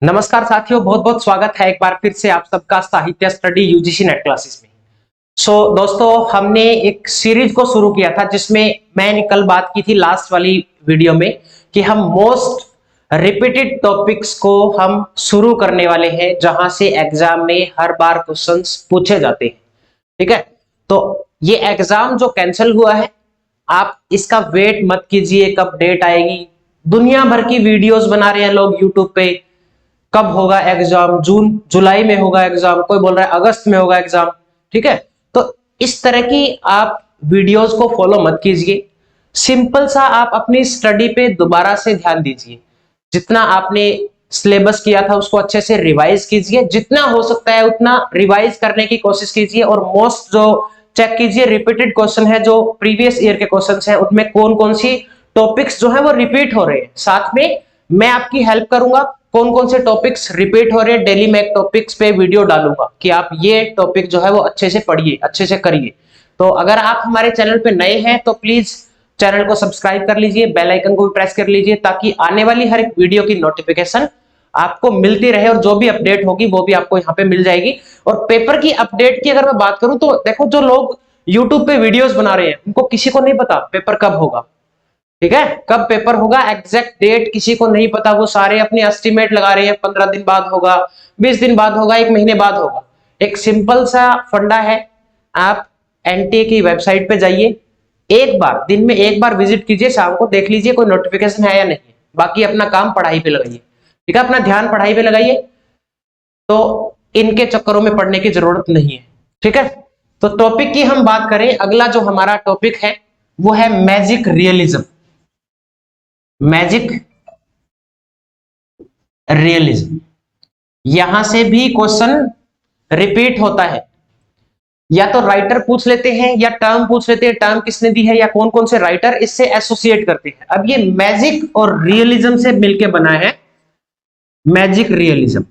नमस्कार साथियों, बहुत बहुत स्वागत है एक बार फिर से आप सबका साहित्य स्टडी यूजीसी नेट क्लासेस में। दोस्तों, हमने एक सीरीज को शुरू किया था जिसमें मैंने कल बात की थी लास्ट वाली वीडियो में कि हम मोस्ट रिपीटेड टॉपिक्स को हम शुरू करने वाले हैं जहां से एग्जाम में हर बार क्वेश्चंस पूछे जाते हैं। ठीक है, तो ये एग्जाम जो कैंसिल हुआ है, आप इसका वेट मत कीजिए कब डेट आएगी। दुनिया भर की वीडियोस बना रहे हैं लोग यूट्यूब पे, कब होगा एग्जाम, जून जुलाई में होगा एग्जाम, कोई बोल रहा है अगस्त में होगा एग्जाम। ठीक है, तो इस तरह की आप वीडियोस को फॉलो मत कीजिए। सिंपल सा आप अपनी स्टडी पे दोबारा से ध्यान दीजिए। जितना आपने सिलेबस किया था उसको अच्छे से रिवाइज कीजिए, जितना हो सकता है उतना रिवाइज करने की कोशिश कीजिए। और मोस्ट जो चेक कीजिए रिपीटेड क्वेश्चन है, जो प्रीवियस ईयर के क्वेश्चन है, उनमें कौन कौन सी टॉपिक्स जो है वो रिपीट हो रहे हैं। साथ में मैं आपकी हेल्प करूंगा, कौन कौन से टॉपिक्स रिपीट हो रहे हैं डेली मैं टॉपिक्स पे वीडियो डालूंगा कि आप ये टॉपिक जो है वो अच्छे से पढ़िए, अच्छे से करिए। तो अगर आप हमारे चैनल पे नए हैं तो प्लीज चैनल को सब्सक्राइब कर लीजिए, बेल आइकन को भी प्रेस कर लीजिए ताकि आने वाली हर एक वीडियो की नोटिफिकेशन आपको मिलती रहे और जो भी अपडेट होगी वो भी आपको यहाँ पे मिल जाएगी। और पेपर की अपडेट की अगर मैं बात करूं तो देखो, जो लोग यूट्यूब पे वीडियोस बना रहे हैं उनको किसी को नहीं पता पेपर कब होगा। ठीक है, कब पेपर होगा एग्जैक्ट डेट किसी को नहीं पता। वो सारे अपने एस्टिमेट लगा रहे हैं, 15 दिन बाद होगा, 20 दिन बाद होगा, 1 महीने बाद होगा। एक सिंपल सा फंडा है, आप एनटीए की वेबसाइट पे जाइए, एक बार दिन में एक बार विजिट कीजिए, शाम को देख लीजिए कोई नोटिफिकेशन है या नहीं। बाकी अपना काम पढ़ाई पे लगाइए। ठीक है, अपना ध्यान पढ़ाई पे लगाइए, तो इनके चक्करों में पढ़ने की जरूरत नहीं है। ठीक है, तो टॉपिक की हम बात करें, अगला जो हमारा टॉपिक है वो है मैजिक रियलिज्म। मैजिक रियलिज्म, यहां से भी क्वेश्चन रिपीट होता है। या तो राइटर पूछ लेते हैं या टर्म पूछ लेते हैं, टर्म किसने दी है या कौन कौन से राइटर इससे एसोसिएट करते हैं। अब ये मैजिक और रियलिज्म से मिलके बना है मैजिक रियलिज्म।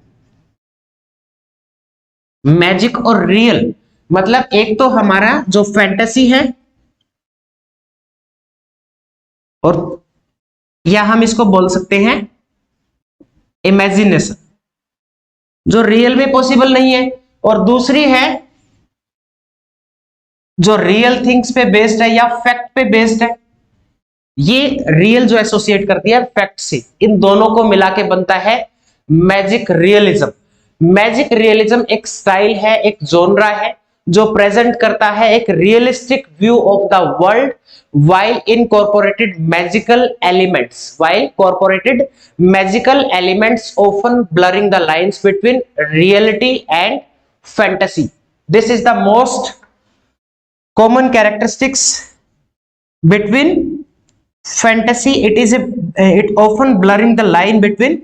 मैजिक और रियल मतलब एक तो हमारा जो फैंटेसी है, और या हम इसको बोल सकते हैं इमेजिनेशन, जो रियल में पॉसिबल नहीं है। और दूसरी है जो रियल थिंग्स पे बेस्ड है या फैक्ट पे बेस्ड है। ये रियल जो एसोसिएट करती है फैक्ट से, इन दोनों को मिला के बनता है मैजिक रियलिज्म। मैजिक रियलिज्म एक स्टाइल है, एक जोनरा है जो प्रेजेंट करता है एक realistic view of the world while incorporated magical elements often blurring the lines between reality and fantasy. This is the most common characteristics between fantasy. It often blurring the line between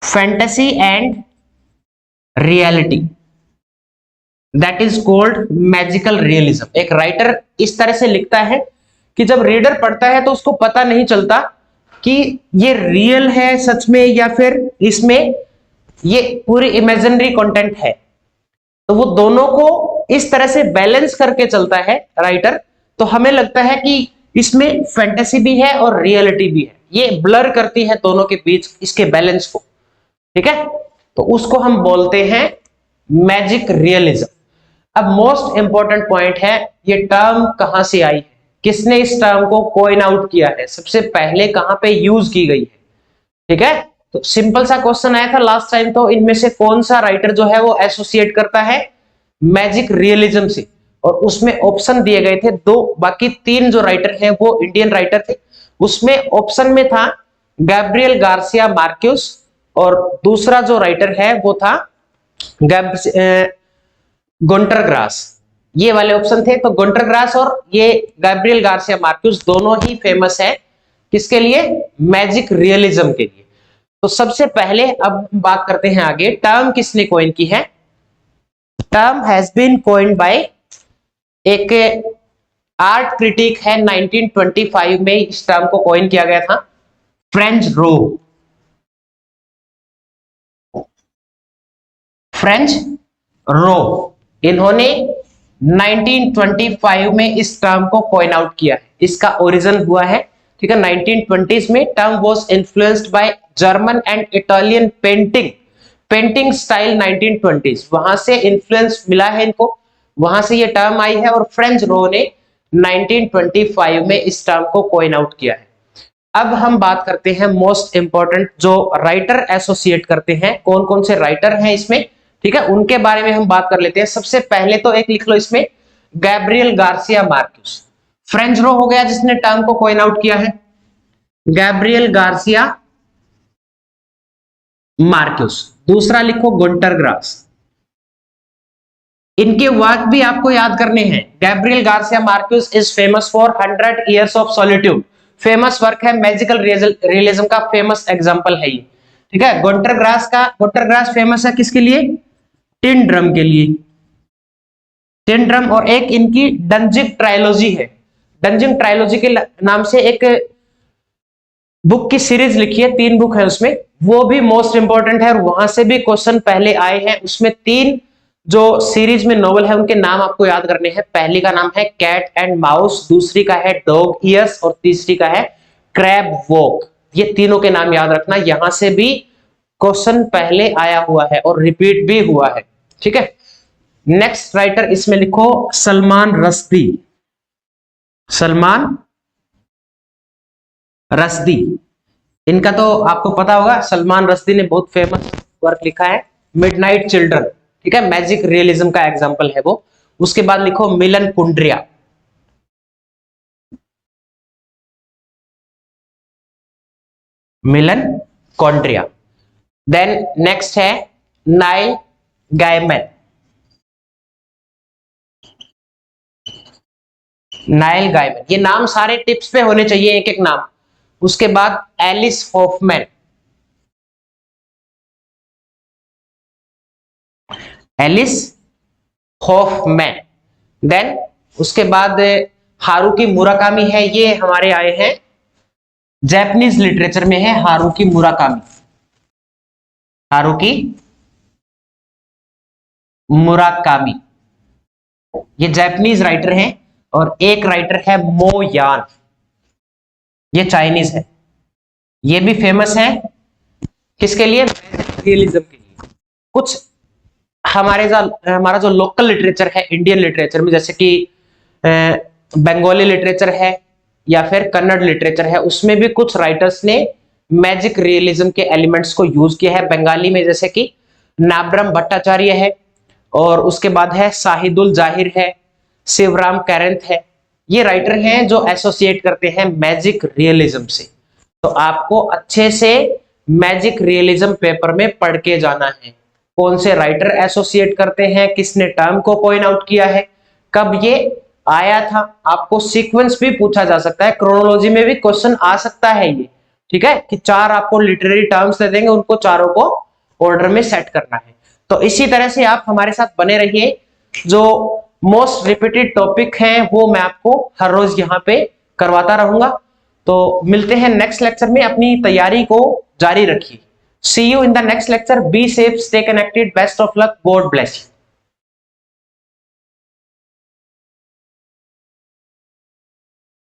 fantasy and reality. That is cold magical realism. एक writer इस तरह से लिखता है कि जब reader पढ़ता है तो उसको पता नहीं चलता कि ये रियल है सच में या फिर इसमें ये पूरी इमेजिनरी कंटेंट है। तो वो दोनों को इस तरह से बैलेंस करके चलता है राइटर, तो हमें लगता है कि इसमें फैंटेसी भी है और रियलिटी भी है। ये ब्लर करती है दोनों के बीच इसके बैलेंस को। ठीक है, तो उसको हम बोलते हैं मैजिक रियलिज्म। अब मोस्ट इंपॉर्टेंट पॉइंट है, ये टर्म कहां से आई है, किसने इस टर्म को कॉइन आउट किया है, सबसे पहले कहां पे यूज की गई है। ठीक है, तो सिंपल सा क्वेश्चन आया था लास्ट टाइम, तो इनमें से कौन सा राइटर जो है वो एसोसिएट करता है मैजिक रियलिज्म से, और उसमें ऑप्शन दिए गए थे दो, बाकी 3 जो राइटर हैं वो इंडियन राइटर थे। उसमें ऑप्शन में था गैब्रियल गार्सिया मार्क्यूस, और दूसरा जो राइटर है वो था गुंटर ग्रास। ये वाले ऑप्शन थे। तो गुंटर ग्रास और ये गैब्रियल गार्सिया मार्क्यूस दोनों ही फेमस है किसके लिए, मैजिक रियलिज्म के लिए। तो सबसे पहले अब बात करते हैं आगे, टर्म किसने कॉइन की है। Term has been coined by एक आर्ट क्रिटिक है, 1925 में इस टर्म को कॉइन किया गया था, फ्रेंच रो। फ्रेंच रो, इन्होंने 1925 में इस टर्म को कॉइन आउट किया है। इसका ओरिजिन हुआ है ठीक है। 1920s में term was influenced by German and Italian painting style 1920s, वहां से इन्फ्लुएंस मिला है इनको, वहां से ये टर्म आई है। और फ्रेंच रो ने 1925 में इस टर्म को कॉइन आउट किया है। अब हम बात करते हैं मोस्ट इंपॉर्टेंट जो राइटर एसोसिएट करते हैं, कौन कौन से राइटर हैं इसमें, ठीक है, उनके बारे में हम बात कर लेते हैं। सबसे पहले तो एक लिख लो इसमें, गैब्रियल गार्सिया मार्क्यूस। फ्रेंच रो हो गया जिसने टर्म को कॉइन आउट किया है, गैब्रियल गार्सिया मार्क्यूस। दूसरा लिखो गुंटर ग्रास। इनके वर्क भी आपको याद करने हैं। Gabriel Garcia Marcus is famous for 100 Years of Solitude, famous work है, मैजिकल रियलिज्म का फेमस एग्जांपल है ये, ठीक है। गुंटर ग्रास फेमस है किसके लिए? टिन ड्रम के लिए, टिन ड्रम। और एक इनकी डंजिंग ट्रायलॉजी है, डंजिंग ट्रायलॉजी के नाम से एक बुक की सीरीज लिखी है, 3 बुक है उसमें, वो भी मोस्ट इंपॉर्टेंट है और वहां से भी क्वेश्चन पहले आए हैं। उसमें 3 जो सीरीज में नॉवल है उनके नाम आपको याद करने हैं। पहली का नाम है कैट एंड माउस, दूसरी का है डॉग ईयर्स और तीसरी का है क्रैब वॉक। ये तीनों के नाम याद रखना, यहां से भी क्वेश्चन पहले आया हुआ है और रिपीट भी हुआ है, ठीक है। नेक्स्ट राइटर इसमें लिखो सलमान रश्दी, सलमान रश्दी। इनका तो आपको पता होगा, सलमान रश्दी ने बहुत फेमस वर्क लिखा है मिडनाइट चिल्ड्रन, ठीक है, मैजिक रियलिज्म का एग्जांपल है वो। उसके बाद लिखो मिलन कुंड्रिया, मिलन कॉन्ड्रिया। देन नेक्स्ट है नाइल गायमन, नाइल गायमन। ये नाम सारे टिप्स पे होने चाहिए, एक एक नाम। उसके बाद Alice Hoffman, Alice Hoffman. Then उसके बाद हारुकी मुराकामी है, ये हमारे आए हैं जापानीज लिटरेचर में है, हारुकी मुराकामी, हारुकी मुराकामी, ये जापानीज राइटर हैं। और एक राइटर है मो यान, ये चाइनीज है, ये भी फेमस है किसके लिए? रियलिज्म के लिए। कुछ हमारा जो लोकल लिटरेचर है इंडियन लिटरेचर में, जैसे कि बंगाली लिटरेचर है या फिर कन्नड़ लिटरेचर है, उसमें भी कुछ राइटर्स ने मैजिक रियलिज्म के एलिमेंट्स को यूज किया है। बंगाली में जैसे कि नाब्रम भट्टाचार्य है, और उसके बाद है साहिदुल जाहिर है, शिवराम कैरंथ है। ये राइटर हैं जो एसोसिएट करते हैं मैजिक रियलिज्म से। तो आपको अच्छे से मैजिक रियलिज्म पेपर में पढ़ के जाना है, कौन से राइटर एसोसिएट करते हैं, किसने टर्म को पॉइंट आउट किया है, कब ये आया था। आपको सीक्वेंस भी पूछा जा सकता है, क्रोनोलॉजी में भी क्वेश्चन आ सकता है ये, ठीक है, कि 4 आपको लिटरेरी टर्म्स दे देंगे, उनको चारों को ऑर्डर में सेट करना है। तो इसी तरह से आप हमारे साथ बने रहिए। जो मोस्ट रिपीटेड टॉपिक हैं वो मैं आपको हर रोज यहाँ पे करवाता रहूंगा। तो मिलते हैं नेक्स्ट लेक्चर में, अपनी तैयारी को जारी रखिए। See you in the next lecture, be safe, stay connected, best of luck, God bless you.